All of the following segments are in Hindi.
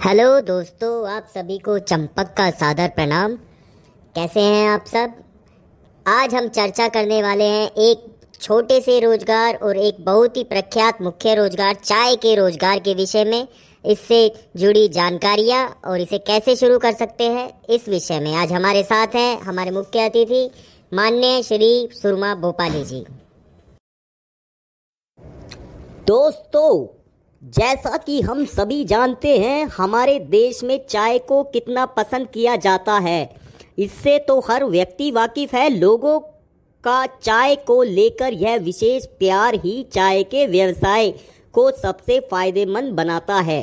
हेलो दोस्तों, आप सभी को चंपक का सादर प्रणाम। कैसे हैं आप सब। आज हम चर्चा करने वाले हैं एक छोटे से रोजगार और एक बहुत ही प्रख्यात मुख्य रोजगार चाय के रोजगार के विषय में, इससे जुड़ी जानकारियां और इसे कैसे शुरू कर सकते हैं, इस विषय में आज हमारे साथ हैं हमारे मुख्य अतिथि माननीय श्री सुरमा भोपाली जी। दोस्तों, जैसा कि हम सभी जानते हैं, हमारे देश में चाय को कितना पसंद किया जाता है, इससे तो हर व्यक्ति वाकिफ है। लोगों का चाय को लेकर यह विशेष प्यार ही चाय के व्यवसाय को सबसे फायदेमंद बनाता है।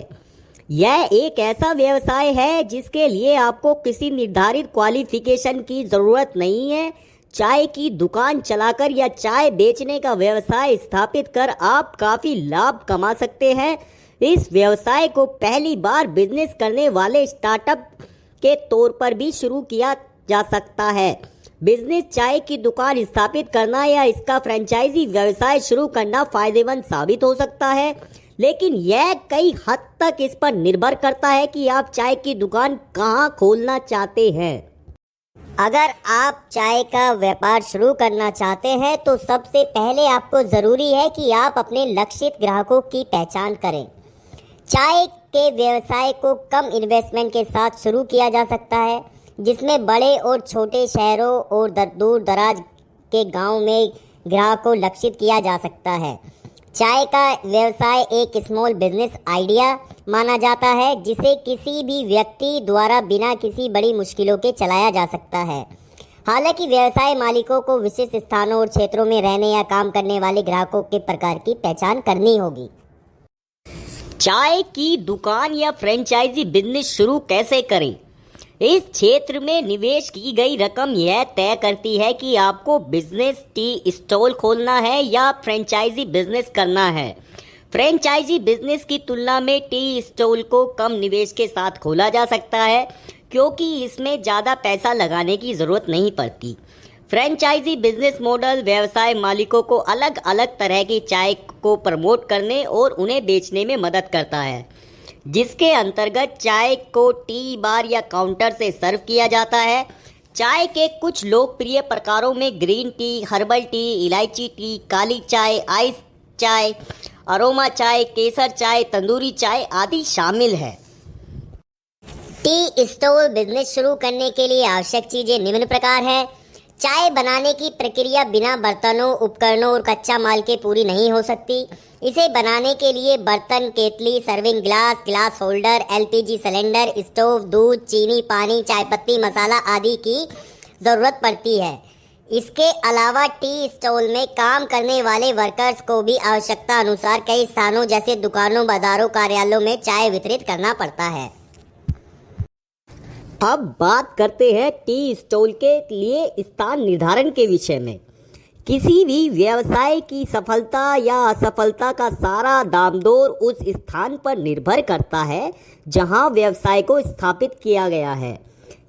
यह एक ऐसा व्यवसाय है जिसके लिए आपको किसी निर्धारित क्वालिफिकेशन की ज़रूरत नहीं है। चाय की दुकान चलाकर या चाय बेचने का व्यवसाय स्थापित कर आप काफ़ी लाभ कमा सकते हैं। इस व्यवसाय को पहली बार बिजनेस करने वाले स्टार्टअप के तौर पर भी शुरू किया जा सकता है। बिजनेस चाय की दुकान स्थापित करना या इसका फ्रेंचाइजी व्यवसाय शुरू करना फायदेमंद साबित हो सकता है, लेकिन यह कई हद तक इस पर निर्भर करता है कि आप चाय की दुकान कहाँ खोलना चाहते हैं। अगर आप चाय का व्यापार शुरू करना चाहते हैं तो सबसे पहले आपको ज़रूरी है कि आप अपने लक्षित ग्राहकों की पहचान करें। चाय के व्यवसाय को कम इन्वेस्टमेंट के साथ शुरू किया जा सकता है, जिसमें बड़े और छोटे शहरों और दूर दराज के गांव में ग्राहक को लक्षित किया जा सकता है। चाय का व्यवसाय एक स्मॉल बिजनेस आइडिया माना जाता है, जिसे किसी भी व्यक्ति द्वारा बिना किसी बड़ी मुश्किलों के चलाया जा सकता है। हालांकि व्यवसाय मालिकों को विशिष्ट स्थानों और क्षेत्रों में रहने या काम करने वाले ग्राहकों के प्रकार की पहचान करनी होगी। चाय की दुकान या फ्रेंचाइजी बिजनेस शुरू कैसे करें? इस क्षेत्र में निवेश की गई रकम यह तय करती है कि आपको बिजनेस टी स्टॉल खोलना है या फ्रेंचाइजी बिजनेस करना है। फ्रेंचाइजी बिजनेस की तुलना में टी स्टॉल को कम निवेश के साथ खोला जा सकता है, क्योंकि इसमें ज़्यादा पैसा लगाने की ज़रूरत नहीं पड़ती। फ्रेंचाइजी बिजनेस मॉडल व्यवसाय मालिकों को अलग अलग तरह की चाय को प्रमोट करने और उन्हें बेचने में मदद करता है, जिसके अंतर्गत चाय को टी बार या काउंटर से सर्व किया जाता है। चाय के कुछ लोकप्रिय प्रकारों में ग्रीन टी, हर्बल टी, इलायची टी, काली चाय, आइस चाय, अरोमा चाय, केसर चाय, तंदूरी चाय आदि शामिल है। टी स्टॉल बिजनेस शुरू करने के लिए आवश्यक चीजें निम्न प्रकार है। चाय बनाने की प्रक्रिया बिना बर्तनों, उपकरणों और कच्चा माल के पूरी नहीं हो सकती। इसे बनाने के लिए बर्तन, केतली, serving glass, glass holder, LPG cylinder, stove, दूध, चीनी, पानी, चाय पत्ती, मसाला आदि की ज़रूरत पड़ती है। इसके अलावा टी स्टॉल में काम करने वाले वर्कर्स को भी आवश्यकता अनुसार कई स्थानों जैसे दुकानों, बाजारों, कार्यालयों में चाय वितरित करना पड़ता है। अब बात करते हैं टी स्टॉल के लिए स्थान निर्धारण के विषय में। किसी भी व्यवसाय की सफलता या असफलता का सारा दामदोर उस स्थान पर निर्भर करता है जहां व्यवसाय को स्थापित किया गया है।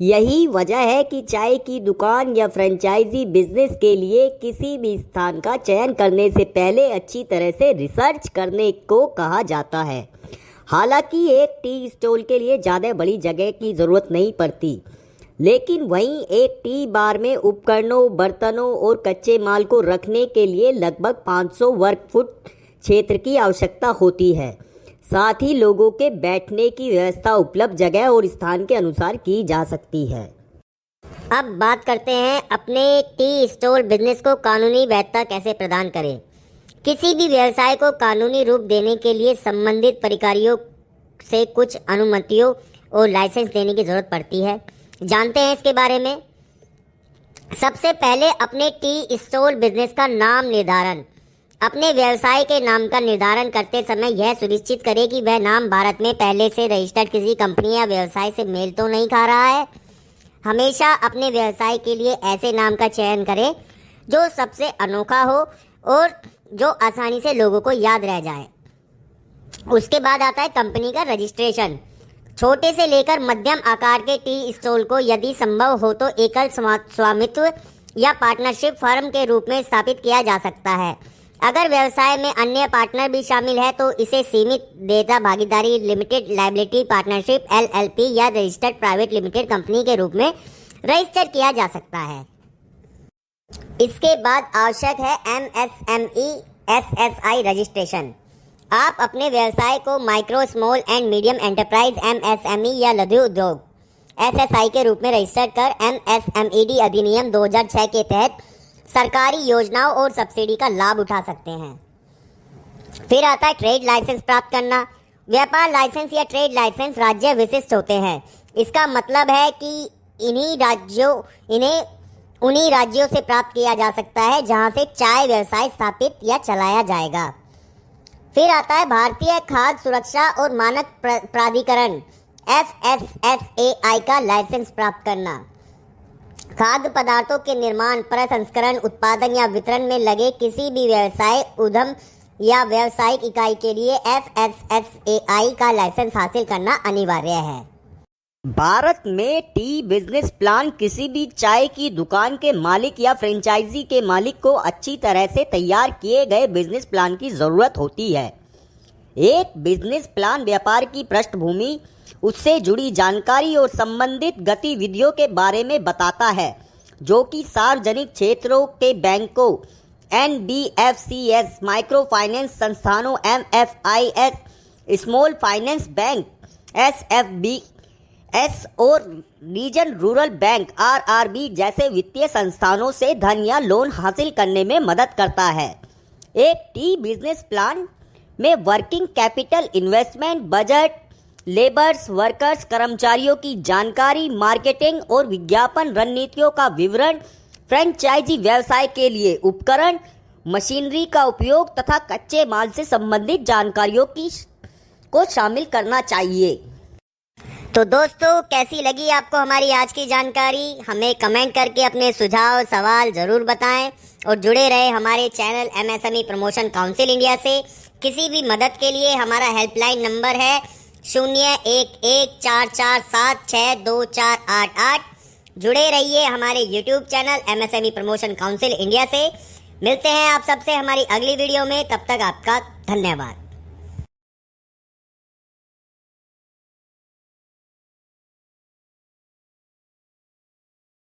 यही वजह है कि चाय की दुकान या फ्रेंचाइजी बिजनेस के लिए किसी भी स्थान का चयन करने से पहले अच्छी तरह से रिसर्च करने को कहा जाता है। हालांकि एक टी स्टॉल के लिए ज़्यादा बड़ी जगह की ज़रूरत नहीं पड़ती, लेकिन वहीं एक टी बार में उपकरणों, बर्तनों और कच्चे माल को रखने के लिए लगभग 500 वर्ग फुट क्षेत्र की आवश्यकता होती है। साथ ही लोगों के बैठने की व्यवस्था उपलब्ध जगह और स्थान के अनुसार की जा सकती है। अब बात करते हैं अपने टी स्टॉल बिजनेस को कानूनी वैधता कैसे प्रदान करें। किसी भी व्यवसाय को कानूनी रूप देने के लिए संबंधित अधिकारियों से कुछ अनुमतियों और लाइसेंस देने की ज़रूरत पड़ती है। जानते हैं इसके बारे में। सबसे पहले अपने टी स्टॉल बिजनेस का नाम निर्धारण। अपने व्यवसाय के नाम का निर्धारण करते समय यह सुनिश्चित करें कि वह नाम भारत में पहले से रजिस्टर्ड किसी कंपनी या व्यवसाय से मेल तो नहीं खा रहा है। हमेशा अपने व्यवसाय के लिए ऐसे नाम का चयन करें जो सबसे अनोखा हो और जो आसानी से लोगों को याद रह जाए। उसके बाद आता है कंपनी का रजिस्ट्रेशन। छोटे से लेकर मध्यम आकार के टी स्टॉल को यदि संभव हो तो एकल स्वामित्व या पार्टनरशिप फर्म के रूप में स्थापित किया जा सकता है। अगर व्यवसाय में अन्य पार्टनर भी शामिल है तो इसे सीमित देयता भागीदारी, लिमिटेड लायबिलिटी पार्टनरशिप LLP या रजिस्टर्ड प्राइवेट लिमिटेड कंपनी के रूप में रजिस्टर किया जा सकता है। इसके बाद आवश्यक है MSME SSI रजिस्ट्रेशन। आप अपने व्यवसाय को micro, small and medium enterprise MSME या लघु उद्योग SSI के रूप में रजिस्टर कर MSMED अधिनियम 2006 के तहत सरकारी योजनाओं और सब्सिडी का लाभ उठा सकते हैं। फिर आता है ट्रेड लाइसेंस प्राप्त करना। व्यापार लाइसेंस या ट्रेड लाइसेंस राज्य विशिष्ट होते हैं। इसका मतलब है कि इन्हें उन्हीं राज्यों से प्राप्त किया जा सकता है जहां से चाय व्यवसाय स्थापित या चलाया जाएगा। फिर आता है भारतीय खाद्य सुरक्षा और मानक प्राधिकरण FSSAI का लाइसेंस प्राप्त करना। खाद्य पदार्थों के निर्माण, प्रसंस्करण, उत्पादन या वितरण में लगे किसी भी व्यवसाय, उद्यम या व्यावसायिक इकाई के लिए FSSAI का लाइसेंस हासिल करना अनिवार्य है। भारत में टी बिजनेस प्लान किसी भी चाय की दुकान के मालिक या फ्रेंचाइजी के मालिक को अच्छी तरह से तैयार किए गए बिजनेस प्लान की जरूरत होती है। एक बिजनेस प्लान व्यापार की पृष्ठभूमि, उससे जुड़ी जानकारी और संबंधित गतिविधियों के बारे में बताता है, जो कि सार्वजनिक क्षेत्रों के बैंकों NBFCs, माइक्रो फाइनेंस संस्थानों MFIs, small finance bank SFBs और रीजन रूरल बैंक RRB जैसे वित्तीय संस्थानों से धन या लोन हासिल करने में मदद करता है। एक टी बिजनेस प्लान में working capital, investment, budget, labours, workers, कर्मचारियों की जानकारी, मार्केटिंग और विज्ञापन रणनीतियों का विवरण, फ्रेंचाइजी व्यवसाय के लिए उपकरण, मशीनरी का उपयोग तथा कच्चे माल से संबंधित जानकारियों को शामिल करना चाहिए। तो दोस्तों, कैसी लगी आपको हमारी आज की जानकारी? हमें कमेंट करके अपने सुझाव, सवाल जरूर बताएं और जुड़े रहे हमारे channel MSME promotion council India से। किसी भी मदद के लिए हमारा हेल्पलाइन नंबर है 0114476248। जुड़े रहिए हमारे YouTube channel MSME promotion council India से। मिलते हैं आप सबसे हमारी अगली वीडियो में। तब तक आपका धन्यवाद।